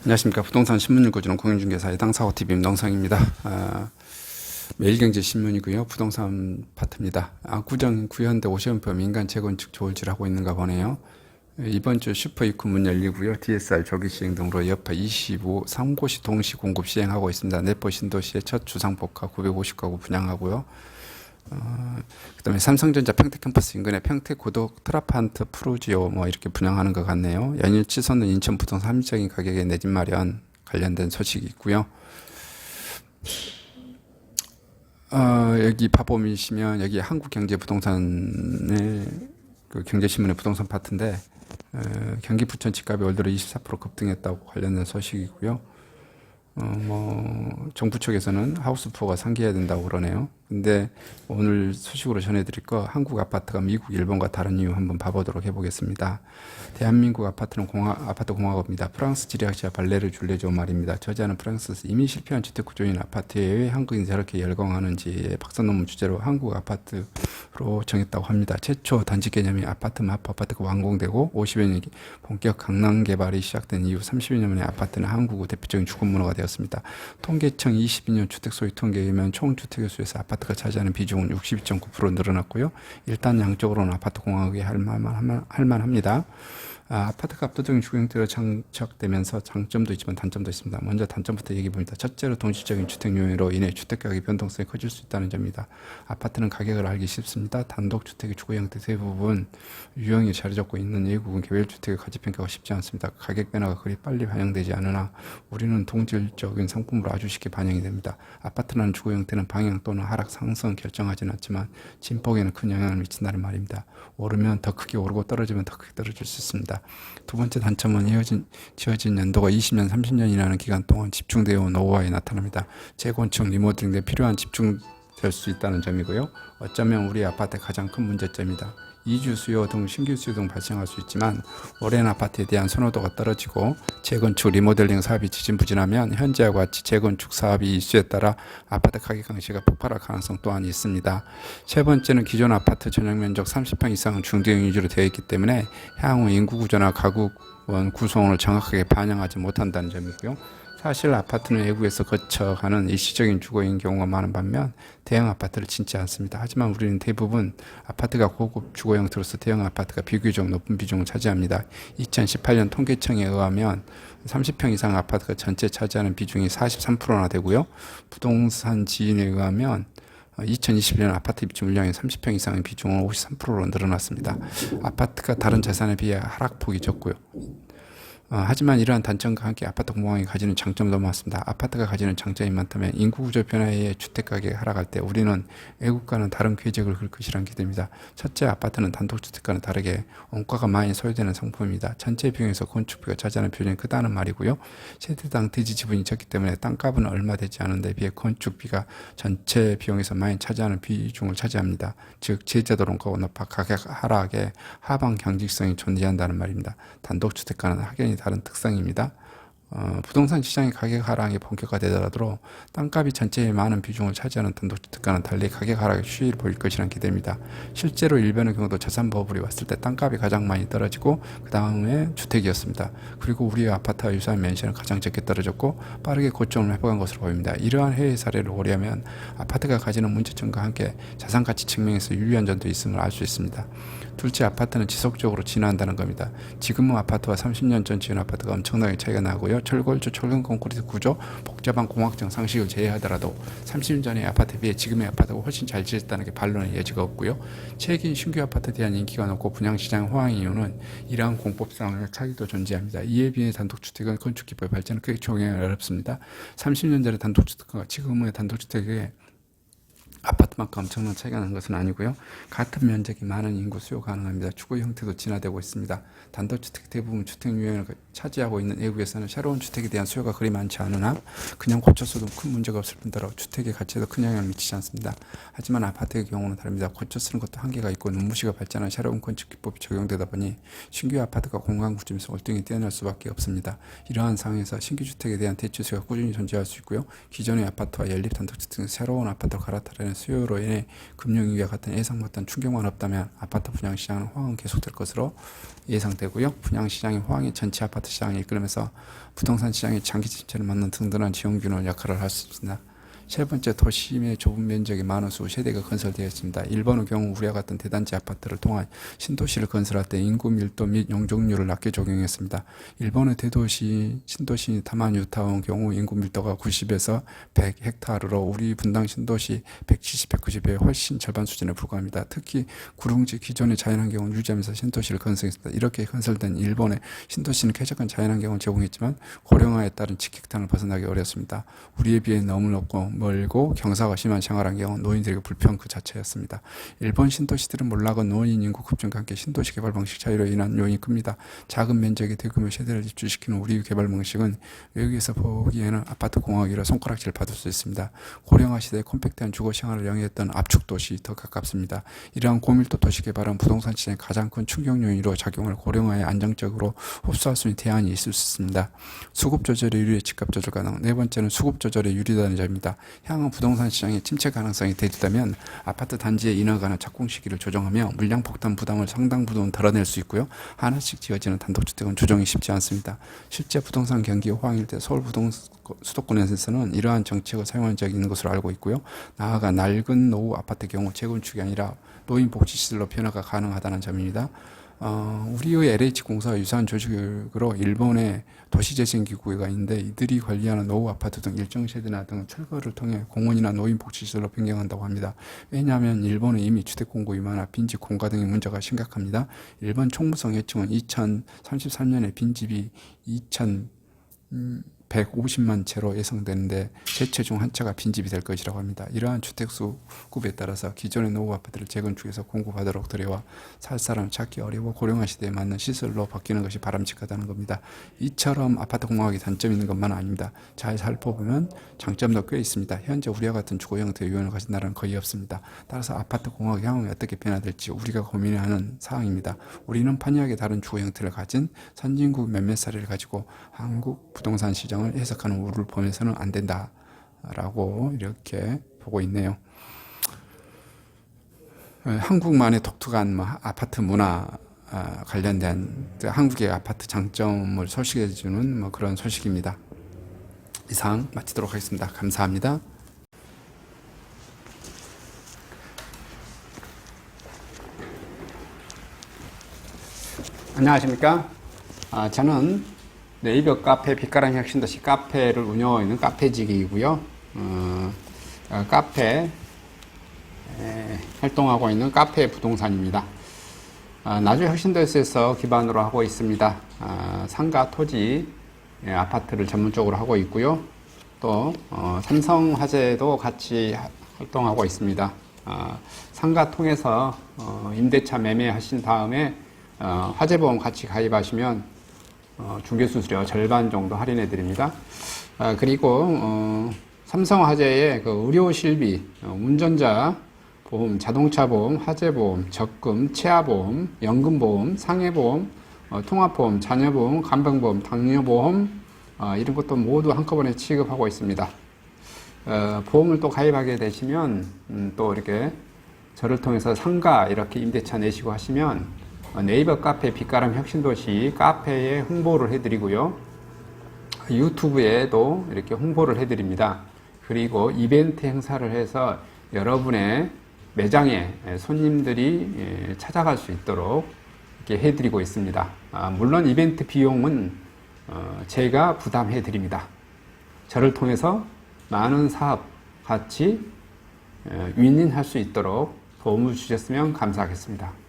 안녕하십니까. 부동산 신문 읽어주는 공인중개사 해당사고TV 임동성입니다. 매일경제신문이고요. 부동산 파트입니다. 압구정 구현대 50원표 민간 재건축 조울질 하고 있는가 보네요. 이번 주 슈퍼이크 문 열리고요. DSR 조기 시행 등으로 여파 25, 3곳이 동시 공급 시행하고 있습니다. 내포 신도시의 첫 주상복합 950가구 분양하고요. 그다음에 삼성전자 평택캠퍼스 인근에 평택고덕 트라판트 프루지오 이렇게 분양하는 것 같네요. 연일 치솟는 인천 부동산 합리적인 가격의 내 집 마련 관련된 소식이 있고요. 여기 봐보시면 여기 한국경제부동산의 그 경제신문의 부동산 파트인데 경기 부천 집값이 올 들어 24% 급등했다고 관련된 소식이고요. 정부 측에서는 하우스푸어가 상기해야 된다고 그러네요. 근데 오늘 소식으로 전해드릴 거 한국 아파트가 미국, 일본과 다른 이유 한번 봐보도록 해보겠습니다. 대한민국 아파트는 아파트 공화국입니다. 프랑스 지리학자 발레르 줄레조 말입니다. 저자는 프랑스에서 이미 실패한 주택구조인 아파트에 왜 한국인이 저렇게 열광하는지 박사 논문 주제로 한국 아파트로 정했다고 합니다. 최초 단지 개념이 아파트 마포 아파트가 완공되고 50여 년이 본격 강남 개발이 시작된 이후 30여 년 만에 아파트는 한국의 대표적인 주거 문화가 되었습니다. 통계청 22년 주택 소유 통계에 의하면 총 주택의 수에서 아파트가 차지하는 비중은 62.9% 늘어났고요. 일단 양적으로는 아파트 공화국이 할만합니다. 아파트가 압도적인 주거 형태로 장착되면서 장점도 있지만 단점도 있습니다. 먼저 단점부터 얘기해봅니다. 첫째로 동시적인 주택 유형으로 인해 주택가격의 변동성이 커질 수 있다는 점입니다. 아파트는 가격을 알기 쉽습니다. 단독주택의 주거 형태 대부분 유형이 자리 잡고 있는 외국은 개별주택의 가치평가가 쉽지 않습니다. 가격 변화가 그리 빨리 반영되지 않으나 우리는 동질적인 상품으로 아주 쉽게 반영이 됩니다. 아파트라는 주거 형태는 방향 또는 하락, 상승 결정하지는 않지만 진폭에는 큰 영향을 미친다는 말입니다. 오르면 더 크게 오르고 떨어지면 더 크게 떨어질 수 있습니다. 두 번째 단점은 지어진 연도가 20년, 30년이라는 기간 동안 집중되어 온 노후화에 나타납니다. 재건축, 리모델링 등 필요한 집중될 수 있다는 점이고요. 어쩌면 우리 아파트의 가장 큰 문제점이다. 이주 수요 등 신규 수요 등 발생할 수 있지만 오랜 아파트에 대한 선호도가 떨어지고 재건축, 리모델링 사업이 지진부진하면 현재와 같이 재건축 사업이 이슈에 따라 아파트 가격 강세가 폭발할 가능성 또한 있습니다. 세 번째는 기존 아파트 전용 면적 30평 이상은 중대형 위주로 되어 있기 때문에 향후 인구 구조나 가구원 구성원을 정확하게 반영하지 못한다는 점이고요. 사실 아파트는 외국에서 거쳐가는 일시적인 주거인 경우가 많은 반면 대형 아파트를 짓지 않습니다. 하지만 우리는 대부분 아파트가 고급 주거 형태로서 대형 아파트가 비교적 높은 비중을 차지합니다. 2018년 통계청에 의하면 30평 이상 아파트가 전체 차지하는 비중이 43%나 되고요. 부동산 지인에 의하면 2021년 아파트 입주 물량의 30평 이상의 비중은 53%로 늘어났습니다. 아파트가 다른 자산에 비해 하락폭이 적고요. 하지만 이러한 단점과 함께 아파트 공공이 가지는 장점도 많습니다. 아파트가 가지는 장점이 많다면 인구구조 변화에 의해 주택가격이 하락할 때 우리는 외국과는 다른 궤적을 그을 것이라는 기대입니다. 첫째, 아파트는 단독주택과는 다르게 원가가 많이 소요되는 상품입니다. 전체 비용에서 건축비가 차지하는 비중이 크다는 말이고요. 세대당 대지 지분이 적기 때문에 땅값은 얼마 되지 않은 데 비해 건축비가 전체 비용에서 많이 차지하는 비중을 차지합니다. 즉 제자도 원가가 높아 가격 하락에 하방 경직성이 존재한다는 말입니다. 단독주택과는 확연히 다른 특성입니다. 부동산 시장의 가격 하락이 본격화되더라도 땅값이 전체의 많은 비중을 차지하는 단독주택과는 달리 가격 하락의 추이를 보일 것이라는 기대입니다. 실제로 일본의 경우도 자산 버블이 왔을 때 땅값이 가장 많이 떨어지고 그 다음에 주택이었습니다. 그리고 우리의 아파트와 유사한 맨션은 가장 적게 떨어졌고 빠르게 고점을 회복한 것으로 보입니다. 이러한 해외 사례를 고려하면 아파트가 가지는 문제점과 함께 자산가치 측면에서 유리한 점도 있음을 알 수 있습니다. 둘째, 아파트는 지속적으로 진화한다는 겁니다. 지금의 아파트와 30년 전 지은 아파트가 엄청나게 차이가 나고요. 철골조, 철근 콘크리트 구조, 복잡한 공학적 상식을 제외하더라도 30년 전의 아파트에 비해 지금의 아파트가 훨씬 잘 지었다는 게 반론의 여지가 없고요. 최근 신규 아파트에 대한 인기가 높고 분양시장 호황의 이유는 이러한 공법상의 차이도 존재합니다. 이에 비해 단독주택은 건축기법의 발전은 크게 적용하기 어렵습니다. 30년 전의 단독주택과 지금의 단독주택의 아파트만큼 엄청난 차이가 나는 것은 아니고요. 같은 면적이 많은 인구 수요 가능합니다. 주거 형태도 진화되고 있습니다. 단독주택 대부분 주택 유형을 차지하고 있는 외국에서는 새로운 주택에 대한 수요가 그리 많지 않으나 그냥 고쳤어도 큰 문제가 없을 뿐더러 주택의 가치에도 큰 영향을 미치지 않습니다. 하지만 아파트의 경우는 다릅니다. 고쳐 쓰는 것도 한계가 있고 눈부시가 발전한 새로운 건축 기법이 적용되다 보니 신규 아파트가 공간 구조에서 월등히 뛰어날 수밖에 없습니다. 이러한 상황에서 신규 주택에 대한 대출수요가 꾸준히 존재할 수 있고요. 기존의 아파트와 연립 단독주택은 새로운 아파트로 갈아타려는 제한되는 수요로 인해 금융위기와 같은 예상 못한 충격만 없다면 아파트 분양시장은 호황은 계속될 것으로 예상되고요. 분양시장의 호황이 전체 아파트 시장을 이끌면서 부동산 시장의 장기 침체를 막는 든든한 지원균을 역할을 할 수 있습니다. 세 번째, 도심의 좁은 면적의 많은 수 세대가 건설되어 있습니다. 일본의 경우 우리와 같은 대단지 아파트를 통한 신도시를 건설할 때 인구 밀도 및 용적률을 낮게 적용했습니다. 일본의 대도시, 신도시 다만 유타운 경우 인구 밀도가 90에서 100헥타르로 우리 분당 신도시 170, 190에 훨씬 절반 수준에 불과합니다. 특히 구릉지 기존의 자연환경을 유지하면서 신도시를 건설했습니다. 이렇게 건설된 일본의 신도시는 쾌적한 자연환경을 제공했지만 고령화에 따른 직격탄을 벗어나기 어렵습니다. 우리에 비해 너무 높고 멀고 경사가 심한 생활환경은 노인들에게 불편 그 자체였습니다. 일본 신도시들은 몰락은 노인 인구 급증과 함께 신도시 개발 방식 차이로 인한 요인이 큽니다. 작은 면적의 대규모 세대를 입주시키는 우리 개발 방식은 여기에서 보기에는 아파트 공학이라 손가락질 받을 수 있습니다. 고령화 시대에 컴팩트한 주거 생활을 영위했던 압축 도시 더 가깝습니다. 이러한 고밀도 도시 개발은 부동산 시장의 가장 큰 충격 요인으로 작용을 고령화에 안정적으로 흡수할 수 있는 대안이 있을 수 있습니다. 수급 조절에 유리해 집값 조절 가능. 네 번째는 수급 조절에 유리하다는 점입니다. 향후 부동산 시장의 침체 가능성이 대두되면 아파트 단지의 인허가나 착공 시기를 조정하며 물량 폭탄 부담을 상당 부분 덜어낼 수 있고요. 하나씩 지어지는 단독주택은 조정이 쉽지 않습니다. 실제 부동산 경기 호황일 때 서울 수도권에서는 이러한 정책을 사용한 적이 있는 것으로 알고 있고요. 나아가 낡은 노후 아파트 경우 재건축이 아니라 노인복지시설로 변화가 가능하다는 점입니다. 우리의 LH공사와 유사한 조직으로 일본의 도시재생기구가 있는데 이들이 관리하는 노후 아파트 등 일정 세대나 등 철거를 통해 공원이나 노인복지시설로 변경한다고 합니다. 왜냐하면 일본은 이미 주택 공급 위만화, 빈집 공가 등의 문제가 심각합니다. 일본 총무성 예측은 2033년에 빈집이 150만 채로 예상되는데 세 채 중 한 채가 빈집이 될 것이라고 합니다. 이러한 주택 수급에 따라서 기존의 노후 아파트를 재건축해서 공급하도록 들여와 살 사람 찾기 어려워 고령화 시대에 맞는 시설로 바뀌는 것이 바람직하다는 겁니다. 이처럼 아파트 공학이 단점이 있는 것만 아닙니다. 잘 살펴보면 장점도 꽤 있습니다. 현재 우리와 같은 주거 형태의 유형을 가진 나라는 거의 없습니다. 따라서 아파트 공학의 향후에 어떻게 변화될지 우리가 고민하는 사항입니다. 우리는 판이하게 다른 주거 형태를 가진 선진국 몇몇 사례를 가지고 한국 부동산 시장 을 해석하는 우를 보면서는 안 된다라고 이렇게 보고 있네요. 한국만의 독특한 아파트 문화 관련된 한국의 아파트 장점을 소식해주는 그런 소식입니다. 이상 마치도록 하겠습니다. 감사합니다. 안녕하십니까? 저는 네이버 카페 빛가람 혁신도시 카페를 운영하고 있는 카페직이고요. 카페 활동하고 있는 카페 부동산입니다. 나주 혁신도시에서 기반으로 하고 있습니다. 상가 토지 아파트를 전문적으로 하고 있고요. 또 삼성화재도 같이 활동하고 있습니다. 상가 통해서 임대차 매매하신 다음에 화재보험 같이 가입하시면 중개수수료 절반 정도 할인해 드립니다. 그리고 삼성화재의 그 의료실비, 운전자 보험, 자동차 보험, 화재 보험, 적금, 치아보험, 연금보험, 상해보험, 통합보험, 자녀보험, 간병보험, 당뇨보험 이런 것도 모두 한꺼번에 취급하고 있습니다. 보험을 또 가입하게 되시면 또 이렇게 저를 통해서 상가 이렇게 임대차 내시고 하시면 네이버 카페 빛가람 혁신도시 카페에 홍보를 해드리고요. 유튜브에도 이렇게 홍보를 해드립니다. 그리고 이벤트 행사를 해서 여러분의 매장에 손님들이 찾아갈 수 있도록 이렇게 해드리고 있습니다. 물론 이벤트 비용은 제가 부담해 드립니다. 저를 통해서 많은 사업 같이 윈윈할 수 있도록 도움을 주셨으면 감사하겠습니다.